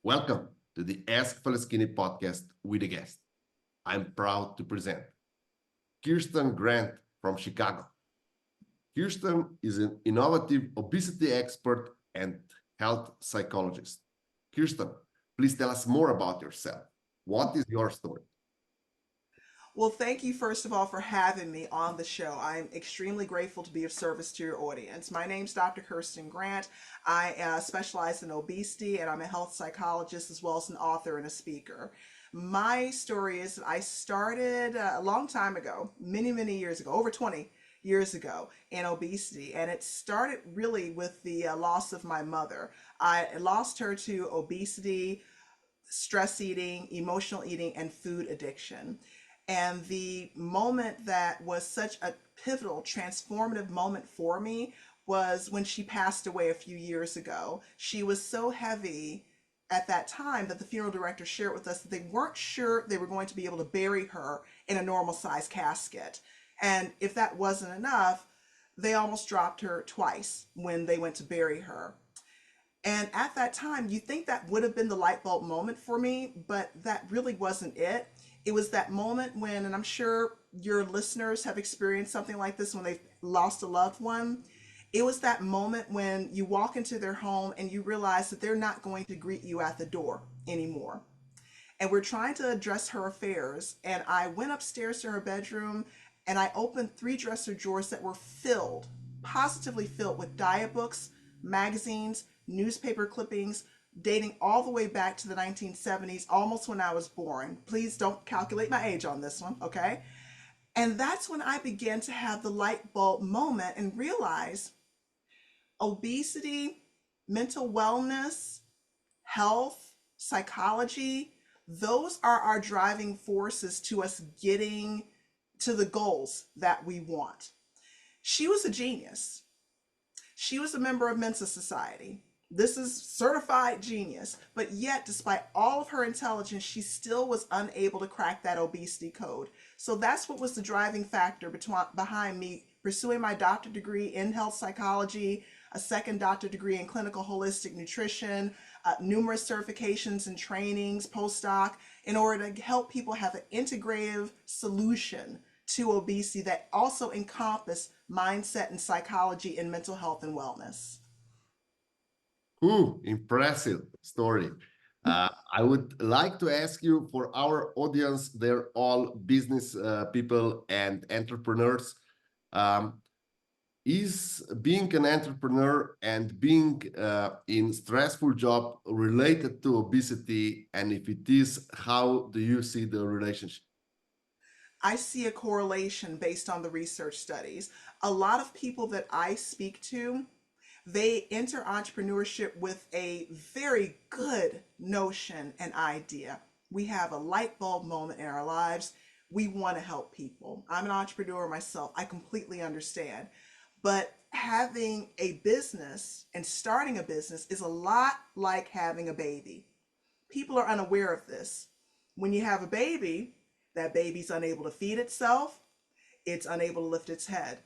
Welcome to the Ask for Skinny podcast with a guest. I'm proud to present Kirsten Grant from Chicago. Kirsten is an innovative obesity expert and health psychologist. Kirsten, please tell us more about yourself. What is your story? Well, thank you, first of all, for having me on the show. I'm extremely grateful to be of service to your audience. My name's Dr. Kirsten Grant. I specialize in obesity, and I'm a health psychologist as well as an author and a speaker. My story is that I started a long time ago, many years ago, over 20 years ago, in obesity. And it started really with the loss of my mother. I lost her to obesity, stress eating, emotional eating, and food addiction. And the moment that was such a pivotal, transformative moment for me was when she passed away a few years ago. She was so heavy at that time that the funeral director shared with us that they weren't sure they were going to be able to bury her in a normal size casket. And if that wasn't enough, they almost dropped her twice when they went to bury her. And at that time, you think that would have been the light bulb moment for me, but that really wasn't it. It was that moment when, and I'm sure your listeners have experienced something like this when they've lost a loved one. It was that moment when you walk into their home and you realize that they're not going to greet you at the door anymore. And we're trying to address her affairs. And I went upstairs to her bedroom and I opened three dresser drawers that were filled, positively filled with diet books, magazines, newspaper clippings, dating all the way back to the 1970s, almost when I was born. Please don't calculate my age on this one, okay? And that's when I began to have the light bulb moment and realize obesity, mental wellness, health, psychology, those are our driving forces to us getting to the goals that we want. She was a genius. She was a member of Mensa Society. This is certified genius. But yet, despite all of her intelligence, she still was unable to crack that obesity code. So that's what was the driving factor behind me pursuing my doctorate degree in health psychology, a second doctorate degree in clinical holistic nutrition, numerous certifications and trainings, postdoc, in order to help people have an integrative solution to obesity that also encompass mindset and psychology and mental health and wellness. Impressive story. I would like to ask you for our audience, they're all business people and entrepreneurs. Um, is being an entrepreneur and being in stressful job related to obesity? And if it is, how do you see the relationship? I see a correlation based on the research studies. A lot of people that I speak to, they enter entrepreneurship with a very good notion and idea. We have a light bulb moment in our lives. We want to help people. I'm an entrepreneur myself. I completely understand. But having a business and starting a business is a lot like having a baby. People are unaware of this. When you have a baby, that baby's unable to feed itself, it's unable to lift its head.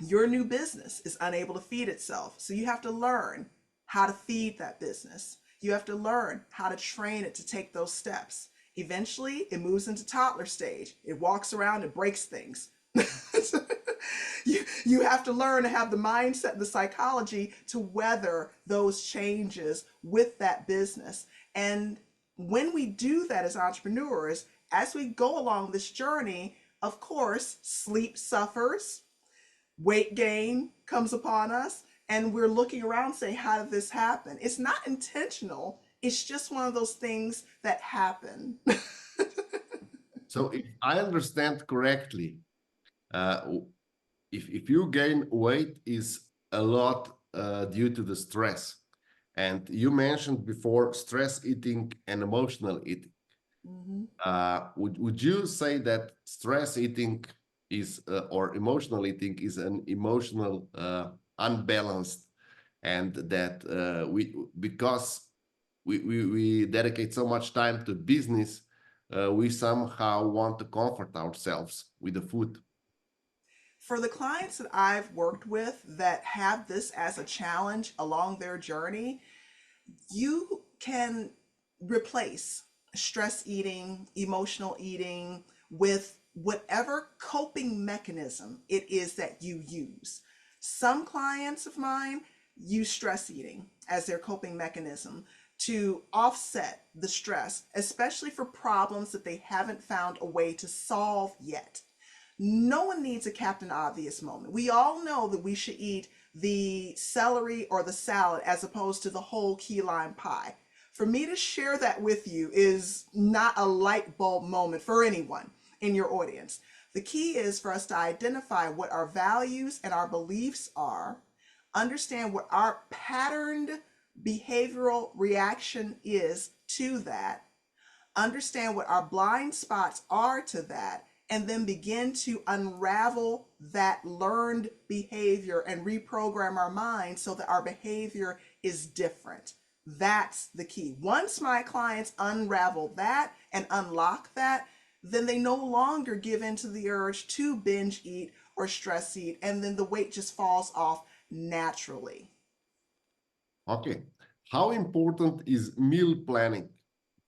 Your new business is unable to feed itself. So you have to learn how to feed that business. You have to learn how to train it to take those steps. Eventually, it moves into toddler stage. It walks around and breaks things. you have to learn to have the mindset and the psychology to weather those changes with that business. And when we do that as entrepreneurs, as we go along this journey, of course, sleep suffers, weight gain comes upon us, and we're looking around saying, how did this happen? It's not intentional. It's just one of those things that happen. So if I understand correctly, uh, if you gain weight is a lot due to the stress. And you mentioned before stress eating and emotional eating. Mhm. Would you say that stress eating is or emotional eating is an emotional unbalanced, and that we because we dedicate so much time to business, we somehow want to comfort ourselves with the food. For the clients that I've worked with that have this as a challenge along their journey, you can replace stress eating, emotional eating with whatever coping mechanism it is that you use. Some clients of mine use stress eating as their coping mechanism to offset the stress, especially for problems that they haven't found a way to solve yet. No one needs a Captain Obvious moment. We all know that we should eat the celery or the salad as opposed to the whole key lime pie. For me to share that with you is not a light bulb moment for anyone in your audience. The key is for us to identify what our values and our beliefs are, understand what our patterned behavioral reaction is to that, understand what our blind spots are to that, and then begin to unravel that learned behavior and reprogram our mind so that our behavior is different. That's the key. Once my clients unravel that and unlock that, then they no longer give in to the urge to binge eat or stress eat, and then the weight just falls off naturally. Okay. How important is meal planning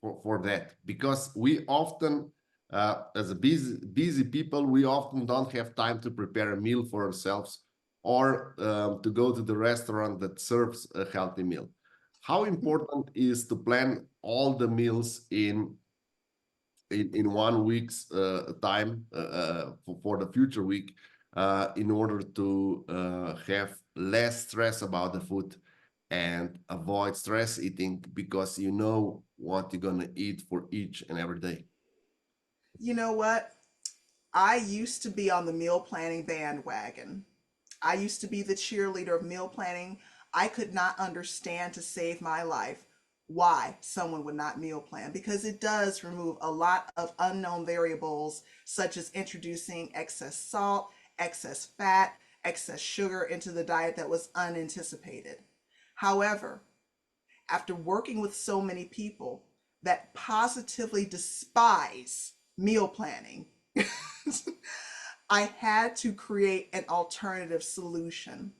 for that? Because we often, as a busy people, we often don't have time to prepare a meal for ourselves or to go to the restaurant that serves a healthy meal. How important is to plan all the meals in 1 week's time for the future week in order to have less stress about the food and avoid stress eating because you know what you're going to eat for each and every day. You know what? I used to be on the meal planning bandwagon. I used to be the cheerleader of meal planning. I could not understand to save my life why someone would not meal plan because it does remove a lot of unknown variables, such as introducing excess salt, excess fat, excess sugar into the diet that was unanticipated. However, after working with so many people that positively despise meal planning, I had to create an alternative solution.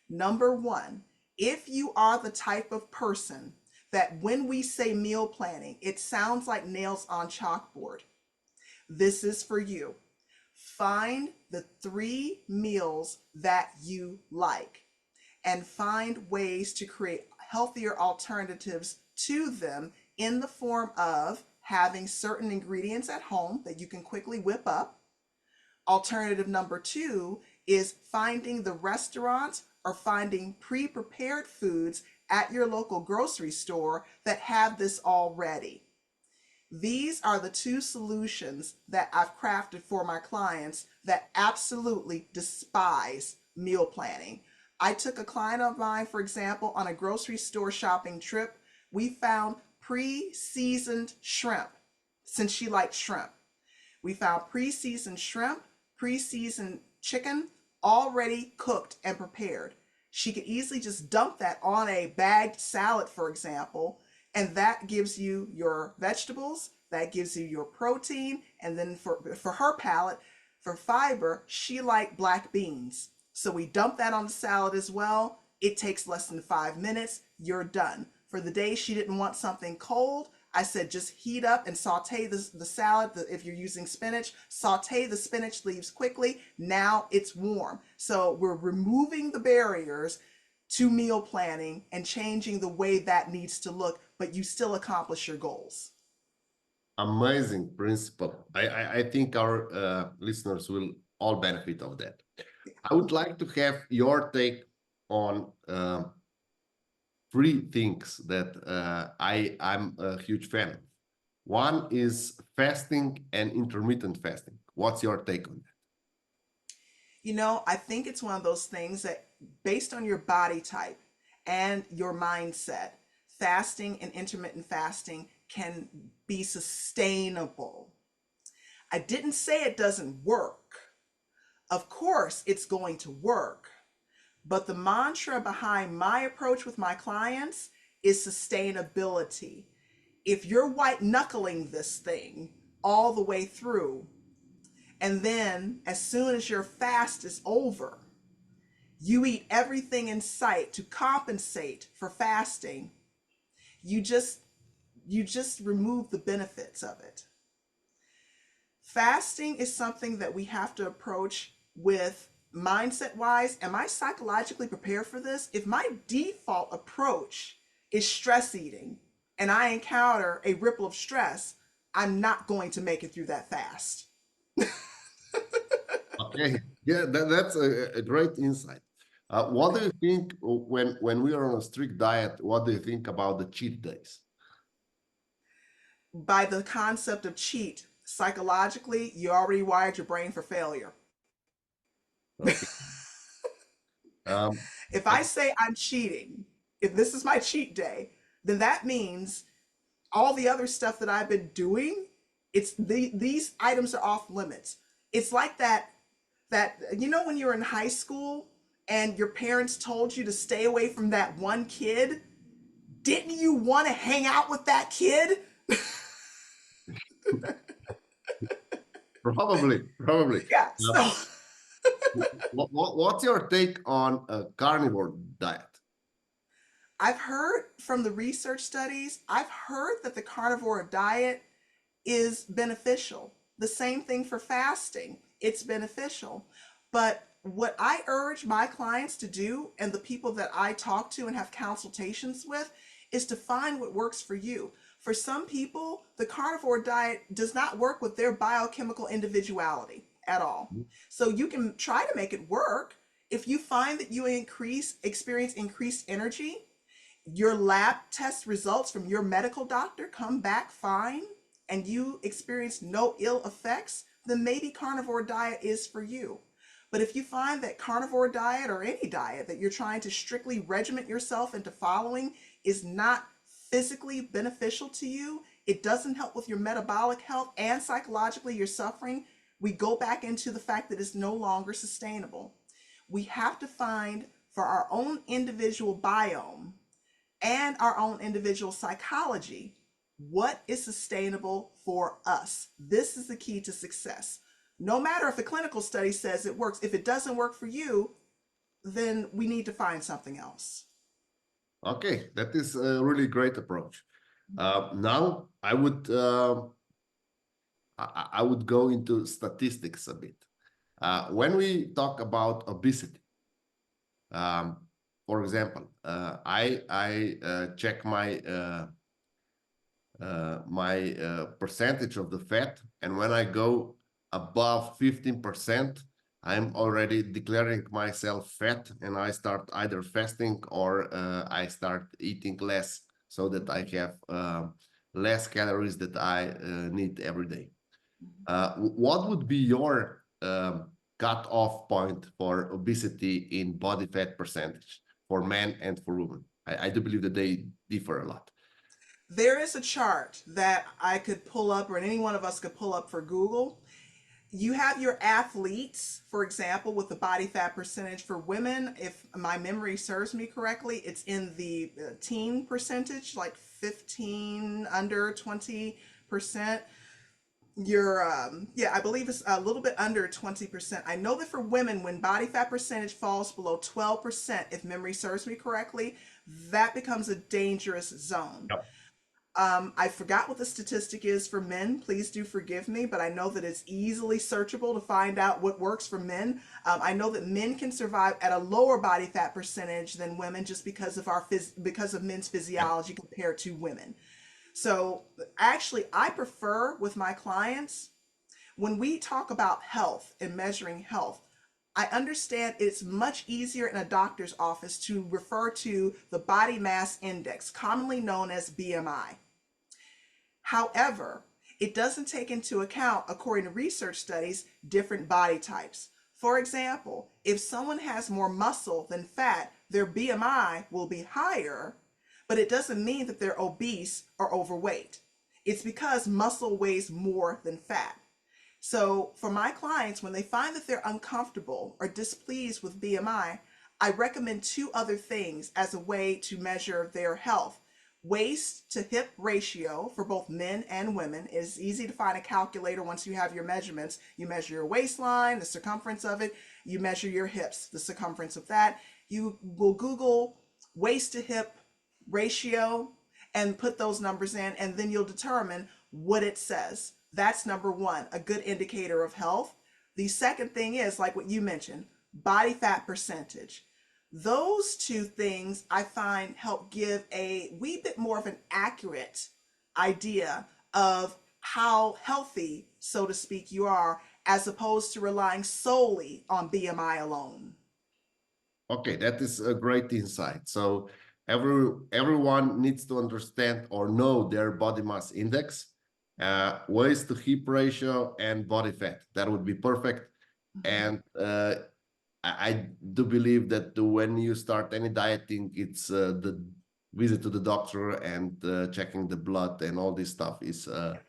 Number one, if you are the type of person that when we say meal planning, it sounds like nails on chalkboard, this is for you. Find the 3 meals that you like and find ways to create healthier alternatives to them in the form of having certain ingredients at home that you can quickly whip up. Alternative number 2 is finding the restaurants or finding pre-prepared foods at your local grocery store that have this already. These are the 2 solutions that I've crafted for my clients that absolutely despise meal planning. I took a client of mine, for example, on a grocery store shopping trip. We found pre-seasoned shrimp since she liked shrimp. We found pre-seasoned shrimp, pre-seasoned chicken, already cooked and prepared. She could easily just dump that on a bagged salad, for example, and that gives you your vegetables, that gives you your protein, and then for her palate, for fiber, she liked black beans. So we dump that on the salad as well. It takes less than 5 minutes. You're done. For the day she didn't want something cold, I said just heat up and saute the salad. If you're using spinach, saute the spinach leaves quickly. Now it's warm. So we're removing the barriers to meal planning and changing the way that needs to look, but you still accomplish your goals. Amazing principle. I think our listeners will all benefit of that. I would like to have your take on 3 things that I'm a huge fan of. One is fasting and intermittent fasting. What's your take on that? You know, I think it's one of those things that, based on your body type and your mindset, fasting and intermittent fasting can be sustainable. I didn't say it doesn't work. Of course, it's going to work. But the mantra behind my approach with my clients is sustainability. If you're white knuckling this thing all the way through, and then as soon as your fast is over, you eat everything in sight to compensate for fasting, you just you just remove the benefits of it. Fasting is something that we have to approach with mindset wise. Am I psychologically prepared for this? If my default approach is stress eating and I encounter a ripple of stress, I'm not going to make it through that fast. Okay, yeah, that's a great insight. What do you think when we are on a strict diet? What do you think about the cheat days? By the concept of cheat, psychologically, you already wired your brain for failure. Okay. Um, If I say I'm cheating, if this is my cheat day, then that means all the other stuff that I've been doing, these items are off limits. It's like that you know when you were in high school and your parents told you to stay away from that one kid, didn't you want to hang out with that kid? probably. Yeah. Uh, So what's your take on a carnivore diet? I've heard from the research studies, I've heard that the carnivore diet is beneficial. The same thing for fasting, it's beneficial. But what I urge my clients to do and the people that I talk to and have consultations with is to find what works for you. For some people, the carnivore diet does not work with their biochemical individuality at all. So you can try to make it work. If you find that you experience increased energy, your lab test results from your medical doctor come back fine, and you experience no ill effects, then maybe carnivore diet is for you. But if you find that carnivore diet or any diet that you're trying to strictly regiment yourself into following is not physically beneficial to you, it doesn't help with your metabolic health, and psychologically you're suffering, we go back into the fact that it's no longer sustainable. We have to find for our own individual biome and our own individual psychology what is sustainable for us. This is the key to success. No matter if a clinical study says it works, if it doesn't work for you, then we need to find something else. Okay, that is a really great approach. Now I would go into statistics a bit. When we talk about obesity, um, for example, I check my percentage of the fat, and when I go above 15%, I'm already declaring myself fat, and I start either fasting or I start eating less so that I have less calories that I need every day. What would be your cut-off point for obesity in body fat percentage for men and for women? I do believe that they differ a lot. There is a chart that I could pull up, or any one of us could pull up for Google. You have your athletes, for example, with the body fat percentage for women. If my memory serves me correctly, it's in the teen percentage, like 15, under 20%. Yeah, I believe it's a little bit under 20%. I know that for women, when body fat percentage falls below 12%, if memory serves me correctly, that becomes a dangerous zone. I forgot what the statistic is for men. Please do forgive me, but I know that it's easily searchable to find out what works for men. I know that men can survive at a lower body fat percentage than women just because of because of men's physiology compared to women. So actually, I prefer with my clients when we talk about health and measuring health. I understand it's much easier in a doctor's office to refer to the body mass index, commonly known as BMI. However, it doesn't take into account, according to research studies, different body types. For example, if someone has more muscle than fat, their BMI will be higher, but it doesn't mean that they're obese or overweight. It's because muscle weighs more than fat. So for my clients, when they find that they're uncomfortable or displeased with BMI, I recommend two other things as a way to measure their health. Waist to hip ratio for both men and women. It's easy to find a calculator once you have your measurements. You measure your waistline, the circumference of it. You measure your hips, the circumference of that. You will Google waist to hip ratio, and put those numbers in, and then you'll determine what it says. That's number one, a good indicator of health. The second thing is, like what you mentioned, body fat percentage. Those two things I find help give a wee bit more of an accurate idea of how healthy, so to speak, you are, as opposed to relying solely on BMI alone. Okay, that is a great insight. So everyone needs to understand or know their body mass index, waist to hip ratio, and body fat. That would be perfect. Mhm. And I do believe that when you start any dieting, it's the visit to the doctor and checking the blood and all this stuff is a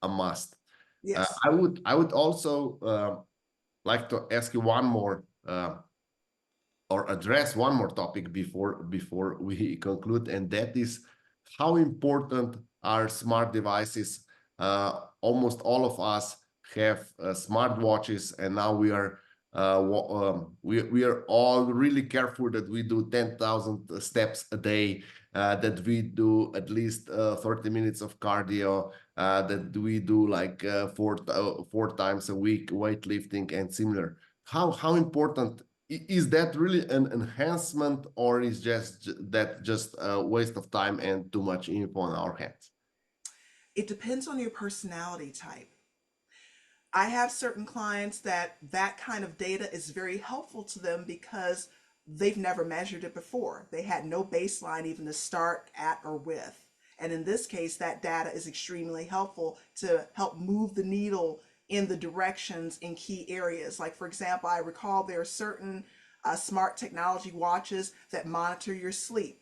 must. Yes. I would also like to ask you one more or address one more topic before we conclude, and that is how important are smart devices. Almost all of us have smart watches, and now we are all really careful that we do 10,000 steps a day, that we do at least 30 minutes of cardio, that we do like four times a week weightlifting and similar. How important is that really an enhancement, or is just a waste of time and too much info on our hands? It depends on your personality type. I have certain clients that that kind of data is very helpful to them because they've never measured it before. They had no baseline even to start at or with. And in this case, that data is extremely helpful to help move the needle in the directions in key areas. Like, for example, I recall there are certain smart technology watches that monitor your sleep.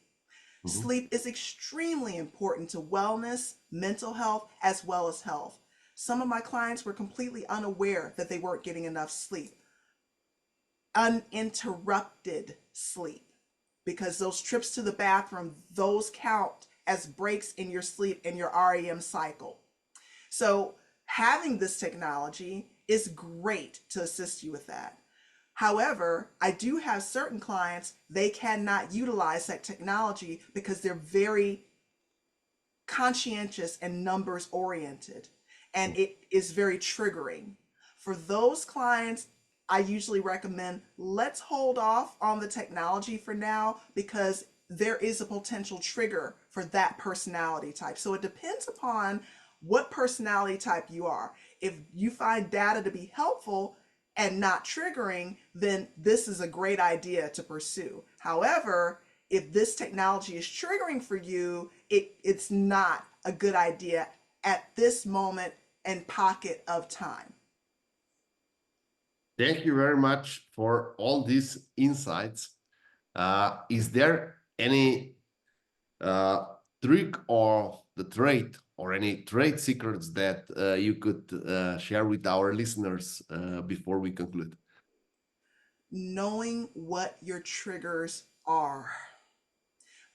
Mhm. Sleep is extremely important to wellness, mental health, as well as health. Some of my clients were completely unaware that they weren't getting enough sleep, uninterrupted sleep, because those trips to the bathroom, those count as breaks in your sleep and your REM cycle. So having this technology is great to assist you with that. However, I do have certain clients, they cannot utilize that technology because they're very conscientious and numbers oriented, and it is very triggering. For those clients, I usually recommend let's hold off on the technology for now because there is a potential trigger for that personality type. So it depends upon what personality type you are. If you find data to be helpful and not triggering, then this is a great idea to pursue. However, if this technology is triggering for you, it's not a good idea at this moment and pocket of time. Thank you very much for all these insights. Is there any uh, trick or the trait or any trade secrets that you could share with our listeners before we conclude? Knowing what your triggers are,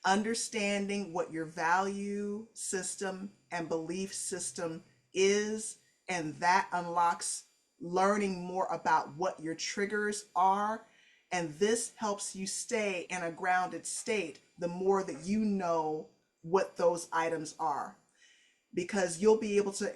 understanding what your value system and belief system is, and that unlocks learning more about what your triggers are. And this helps you stay in a grounded state the more that you know what those items are, because you'll be able to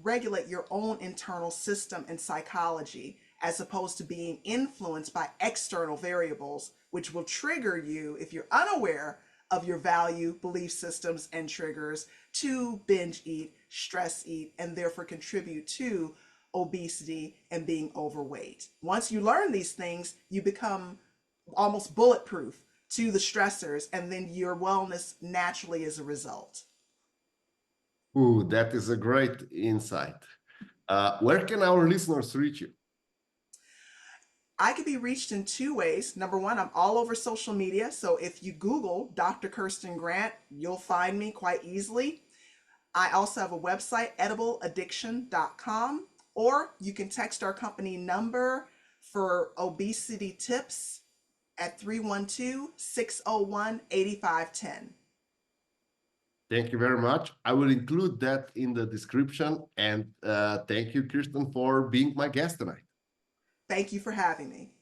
regulate your own internal system and psychology as opposed to being influenced by external variables, which will trigger you if you're unaware of your value, belief systems, and triggers to binge eat, stress eat, and therefore contribute to obesity and being overweight. Once you learn these things, you become almost bulletproof to the stressors, and then your wellness naturally is a result. Ooh, that is a great insight. Where can our listeners reach you? I can be reached in two ways. Number one, I'm all over social media. So if you Google Dr. Kirsten Grant, you'll find me quite easily. I also have a website, edibleaddiction.com, or you can text our company number for obesity tips at 312-601-8510. Thank you very much. I will include that in the description. And thank you, Kirsten, for being my guest tonight. Thank you for having me.